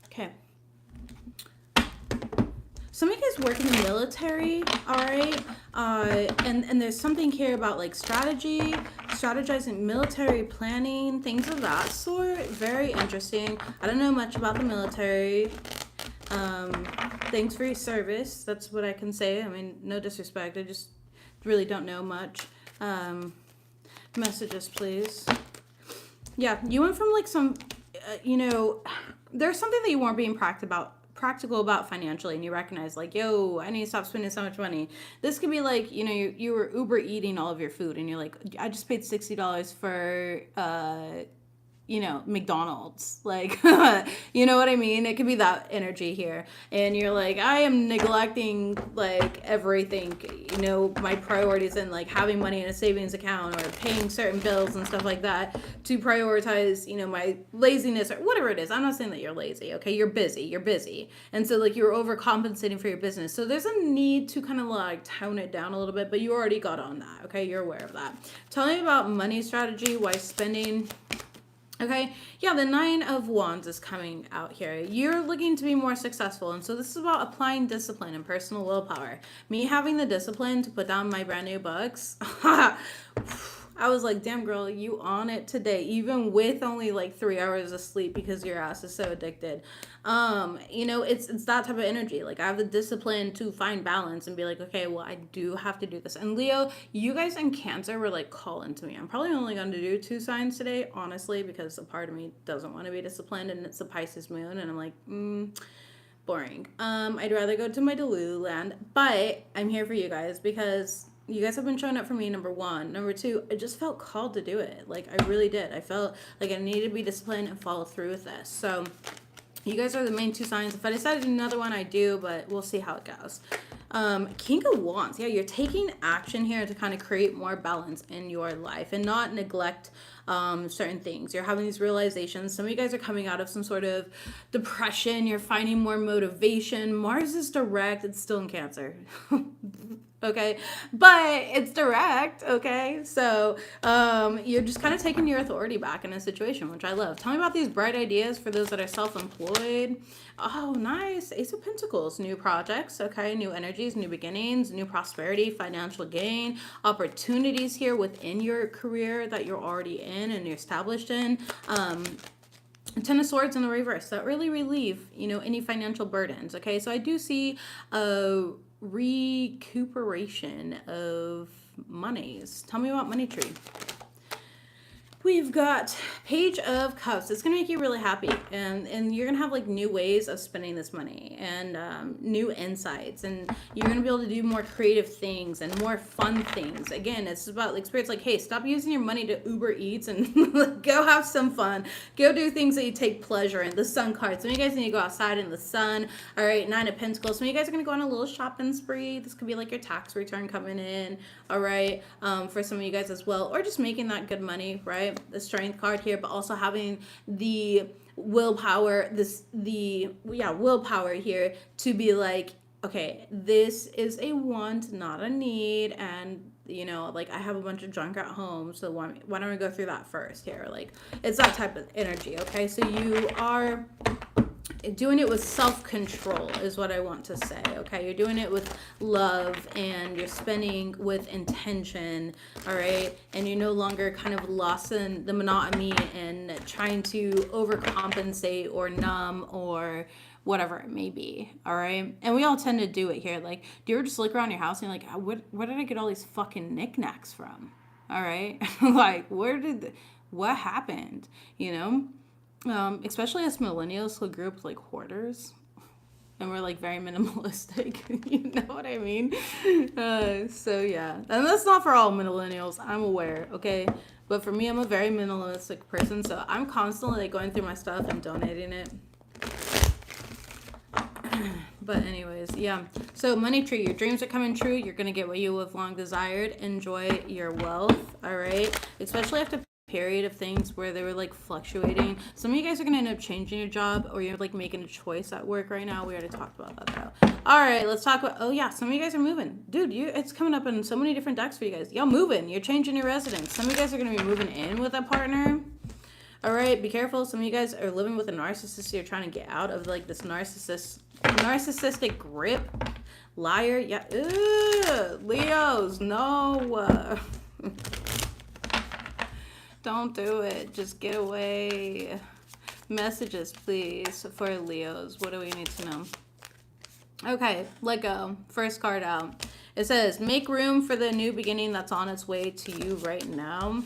Okay. Some of you guys work in the military, all right? And there's something here about like strategy, strategizing, military planning, things of that sort. Very interesting. I don't know much about the military. Thanks for your service. That's what I can say. I mean, no disrespect. I just really don't know much. Messages, please. Yeah, you went from like some, there's something that you weren't being practical about financially, and you recognize like, yo, I need to stop spending so much money. This could be like, you were Uber eating all of your food, and you're like, I just paid $60 for McDonald's. Like, you know what I mean? It could be that energy here. And you're like, I am neglecting like everything, my priorities and like having money in a savings account or paying certain bills and stuff like that to prioritize, my laziness or whatever it is. I'm not saying that you're lazy, okay? You're busy. And so like you're overcompensating for your business. So there's a need to kind of like tone it down a little bit, but you already got on that, okay? You're aware of that. Tell me about money strategy, why spending. Okay, yeah, the 9 of Wands is coming out here. You're looking to be more successful, and so this is about applying discipline and personal willpower. Me having the discipline to put down my brand new books, I was like, damn girl, you on it today, even with only like 3 hours of sleep because your ass is so addicted. It's that type of energy. Like I have the discipline to find balance and be like, okay, well, I do have to do this. And Leo, you guys in Cancer were like calling to me. I'm probably only going to do 2 signs today, honestly, because a part of me doesn't want to be disciplined, and it's a Pisces moon, and I'm like, boring. I'd rather go to my Delulu land, but I'm here for you guys because you guys have been showing up for me, number 1. Number 2, I just felt called to do it. Like, I really did. I felt like I needed to be disciplined and follow through with this. So, you guys are the main 2 signs. If I decide to do another one, I do, but we'll see how it goes. King of Wands. Yeah, you're taking action here to kind of create more balance in your life and not neglect certain things. You're having these realizations. Some of you guys are coming out of some sort of depression. You're finding more motivation. Mars is direct. It's still in Cancer. Okay, but it's direct. Okay, so you're just kind of taking your authority back in a situation, which I love. Tell me about these bright ideas for those that are self-employed. Oh, nice. Ace of Pentacles. New projects. Okay, new energies, new beginnings, new prosperity, financial gain, opportunities here within your career that you're already in and you're established in. 10 of Swords in the reverse. That really relieve, any financial burdens. Okay, so I do see a recuperation of monies. Tell me about money tree. We've got Page of Cups. It's going to make you really happy. And you're going to have like new ways of spending this money and new insights. And you're going to be able to do more creative things and more fun things. Again, it's about like Spirit's like, hey, stop using your money to Uber Eats and go have some fun. Go do things that you take pleasure in. The Sun card. Some of you guys need to go outside in the sun. All right, 9 of Pentacles. Some of you guys are going to go on a little shopping spree. This could be like your tax return coming in. All right, for some of you guys as well. Or just making that good money, right? The Strength card here, but also having the willpower, willpower here to be like, okay, this is a want, not a need, and like I have a bunch of junk at home, so why don't we go through that first here? Like it's that type of energy. Okay, so you are doing it with self-control is what I want to say. Okay, you're doing it with love and you're spending with intention. All right, and you're no longer kind of lost in the monotony and trying to overcompensate or numb or whatever it may be. All right, and we all tend to do it here. Like, do you ever just look around your house and you're like, where did I get all these fucking knickknacks from? All right, like what happened? Especially as millennials who grew up like hoarders and we're like very minimalistic. You know what I mean? So yeah, and that's not for all millennials, I'm aware. Okay, but for me, I'm a very minimalistic person, so I'm constantly like going through my stuff and donating it. But anyways, yeah, so money tree, your dreams are coming true. You're gonna get what you have long desired. Enjoy your wealth. All right, especially after period of things where they were like fluctuating. Some of you guys are gonna end up changing your job, or you're like making a choice at work right now. We already talked about that though. All right, let's talk about, oh yeah, some of you guys are moving. Dude, it's coming up in so many different decks for you guys. Y'all moving, you're changing your residence. Some of you guys are gonna be moving in with a partner. All right, be careful. Some of you guys are living with a narcissist. You're trying to get out of like this narcissistic grip. Liar, yeah. Ugh, Leos, no. Don't do it. Just get away. Messages, please, for Leos. What do we need to know? Okay, let go. First card out. It says, make room for the new beginning that's on its way to you right now.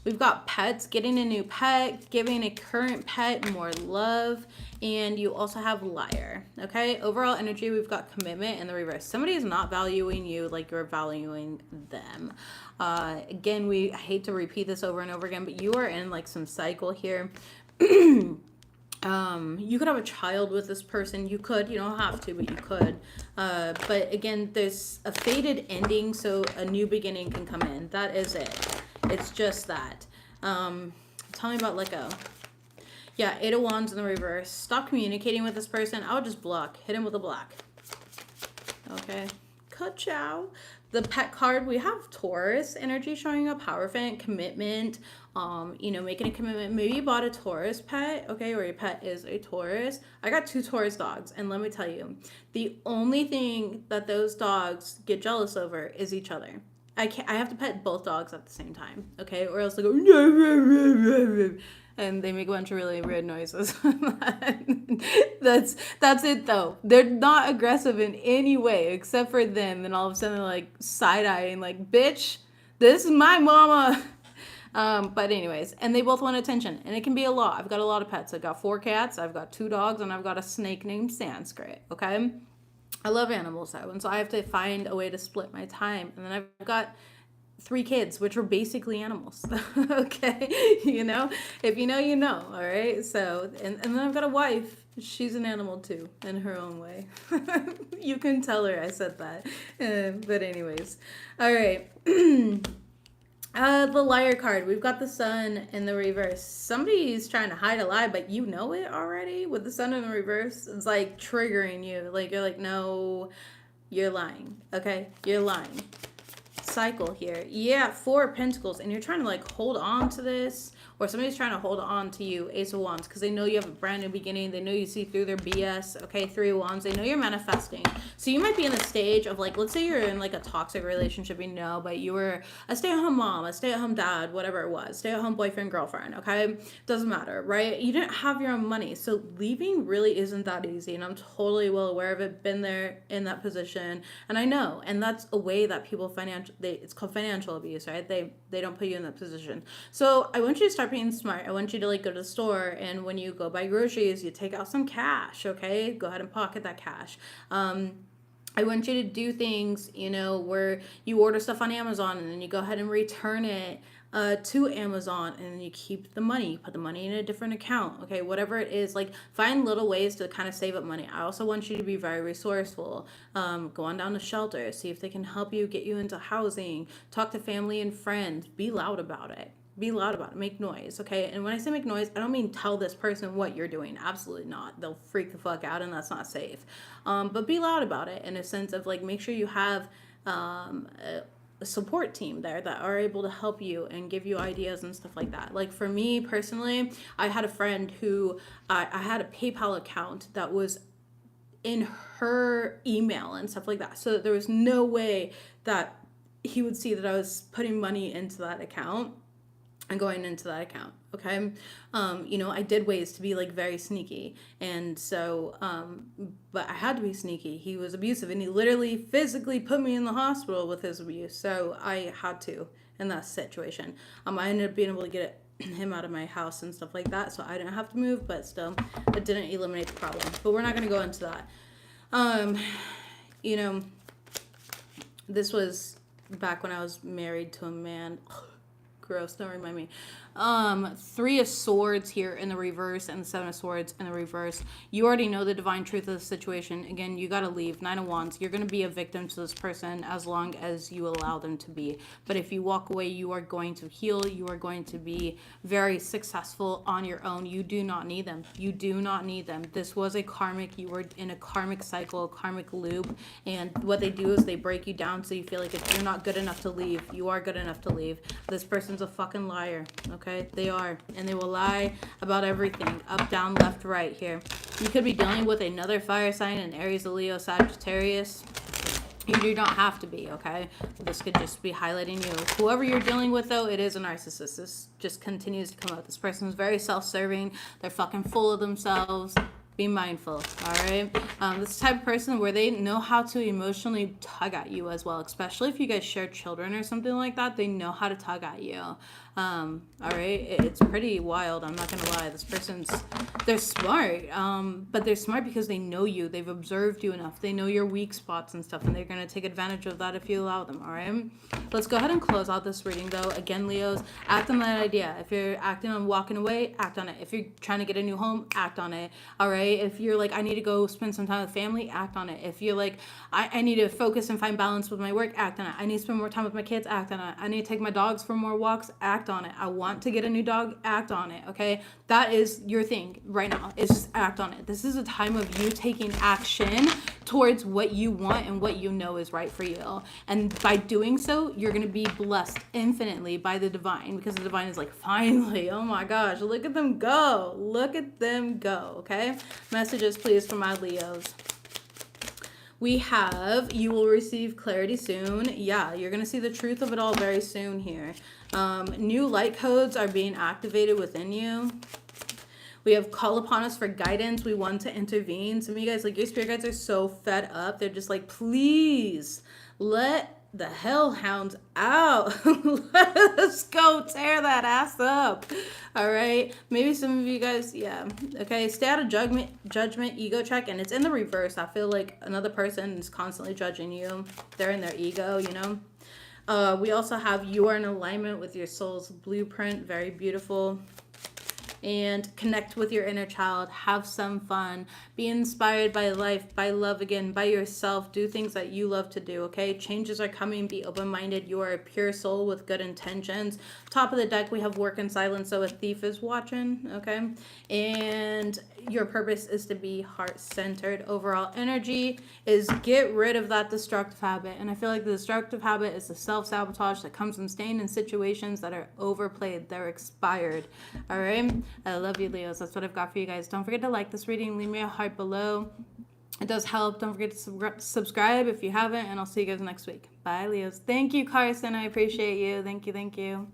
We've got pets, getting a new pet, giving a current pet more love, and you also have liar, okay? Overall energy, we've got commitment in the reverse. Somebody is not valuing you like you're valuing them. Again, I hate to repeat this over and over again, but you are in like some cycle here. You could have a child with this person. You don't have to, but you could. But again, there's a fated ending, so a new beginning can come in. That is it. It's just that. Tell me about let go. Yeah, 8 of Wands in the reverse. Stop communicating with this person. I would just block. Hit him with a block. Okay. Ka-chow. The pet card, we have Taurus energy showing up. Hierophant, commitment. Making a commitment. Maybe you bought a Taurus pet, okay, or your pet is a Taurus. I got 2 Taurus dogs, and let me tell you, the only thing that those dogs get jealous over is each other. I have to pet both dogs at the same time, okay? Or else they go, and they make a bunch of really weird noises. That's it though. They're not aggressive in any way except for them. Then all of a sudden they're like side-eyeing, like, bitch, this is my mama. But anyways, and they both want attention, and it can be a lot. I've got a lot of pets. I've got 4 cats, I've got 2 dogs, and I've got a snake named Sanskrit, okay? I love animals though, and so I have to find a way to split my time. And then I've got 3 kids, which are basically animals. Okay, if you know, you know. All right. So, and then I've got a wife. She's an animal too, in her own way. You can tell her I said that. But anyways, all right. The liar card. We've got the sun in the reverse. Somebody's trying to hide a lie, but you know it already. With the sun in the reverse, it's like triggering you. Like you're like, no, you're lying. Okay, you're lying. Cycle here. Yeah, 4 of Pentacles, and you're trying to like hold on to this, or somebody's trying to hold on to you, Ace of Wands, because they know you have a brand new beginning. They know you see through their BS. Okay, 3 of Wands. They know you're manifesting. So you might be in a stage of like, let's say you're in like a toxic relationship, but you were a stay-at-home mom, a stay-at-home dad, whatever it was, stay-at-home boyfriend, girlfriend. Okay, doesn't matter, right? You didn't have your own money, so leaving really isn't that easy, and I'm totally well aware of it. Been there in that position, and I know, and that's a way that people it's called financial abuse, right? They don't put you in that position. So I want you to start being smart. I want you to like go to the store, and when you go buy groceries, you take out some cash, okay? Go ahead and pocket that cash. I want you to do things, where you order stuff on Amazon and then you go ahead and return it to Amazon, and then you keep the money. You put the money in a different account, okay? Whatever it is, like find little ways to kind of save up money. I also want you to be very resourceful. Go on down to shelters, see if they can help you get you into housing. Talk to family and friends. Be loud about it. Be loud about it. Make noise, okay? And when I say make noise, I don't mean tell this person what you're doing. Absolutely not. They'll freak the fuck out, and that's not safe. But be loud about it in a sense of like, make sure you have a support team there that are able to help you and give you ideas and stuff like that. Like for me personally, I had a friend who I had a PayPal account that was in her email and stuff like that. So there was no way that he would see that I was putting money into that account and going into that account, okay? I did ways to be like very sneaky, and so, but I had to be sneaky. He was abusive, and he literally physically put me in the hospital with his abuse, so I had to in that situation. I ended up being able to get him out of my house and stuff like that, so I didn't have to move, but still, it didn't eliminate the problem. But we're not gonna go into that. This was back when I was married to a man. Gross, don't remind me. Three of Swords here in the reverse and the Seven of Swords in the reverse. You already know the divine truth of the situation. Again, you gotta leave. Nine of Wands. You're gonna be a victim to this person as long as you allow them to be. But if you walk away, you are going to heal. You are going to be very successful on your own. You do not need them. You do not need them. This was a karmic. You were in a karmic cycle, a karmic loop. And what they do is they break you down so you feel like if you're not good enough to leave, you are good enough to leave. This person's a fucking liar. Okay? They are. And they will lie about everything. Up, down, left, right here. You could be dealing with another fire sign, an Aries, a Leo, Sagittarius. You do not have to be, okay? This could just be highlighting you. Whoever you're dealing with, though, it is a narcissist. This just continues to come out. This person is very self-serving. They're fucking full of themselves. Be mindful, all right? This type of person where they know how to emotionally tug at you as well, especially if you guys share children or something like that. They know how to tug at you. All right? It's pretty wild. I'm not going to lie. This person's, they're smart, but they're smart because they know you. They've observed you enough. They know your weak spots and stuff, and they're going to take advantage of that if you allow them, all right? Let's go ahead and close out this reading, though. Again, Leos, act on that idea. If you're acting on walking away, act on it. If you're trying to get a new home, act on it, all right? If you're like, I need to go spend some time with family, act on it. If you're like, I need to focus and find balance with my work, act on it. I need to spend more time with my kids, act on it. I need to take my dogs for more walks, act on it. I want to get a new dog, act on it, okay? That is your thing right now. It's just act on it. This is a time of you taking action towards what you want and what you know is right for you. And by doing so, you're going to be blessed infinitely by the divine, because the divine is like, finally, oh my gosh, look at them go. Look at them go, okay? Messages, please, from my Leos. We have, you will receive clarity soon. Yeah, you're going to see the truth of it all very soon here. New light codes are being activated within you. We have call upon us for guidance. We want to intervene. Some of you guys, like, your spirit guides are so fed up. They're just like, please let the hellhounds out. Let's go tear that ass up. All right. Maybe some of you guys, yeah. Okay. Stay out of judgment, ego check. And it's in the reverse. I feel like another person is constantly judging you. They're in their ego, you know. We also have you are in alignment with your soul's blueprint. Very beautiful. And connect with your inner child. Have some fun. Be inspired by life, by love again, by yourself. Do things that you love to do, okay? Changes are coming. Be open-minded. You are a pure soul with good intentions. Top of the deck, we have work in silence, so a thief is watching, okay? And your purpose is to be heart-centered. Overall energy is get rid of that destructive habit. And I feel like the destructive habit is the self-sabotage that comes from staying in situations that are overplayed. They're expired, all right? I love you, Leos. That's what I've got for you guys. Don't forget to like this reading. Leave me a heart below. It does help. Don't forget to subscribe if you haven't, and I'll see you guys next week. Bye, Leos. Thank you, Carissa. I appreciate you. Thank you. Thank you.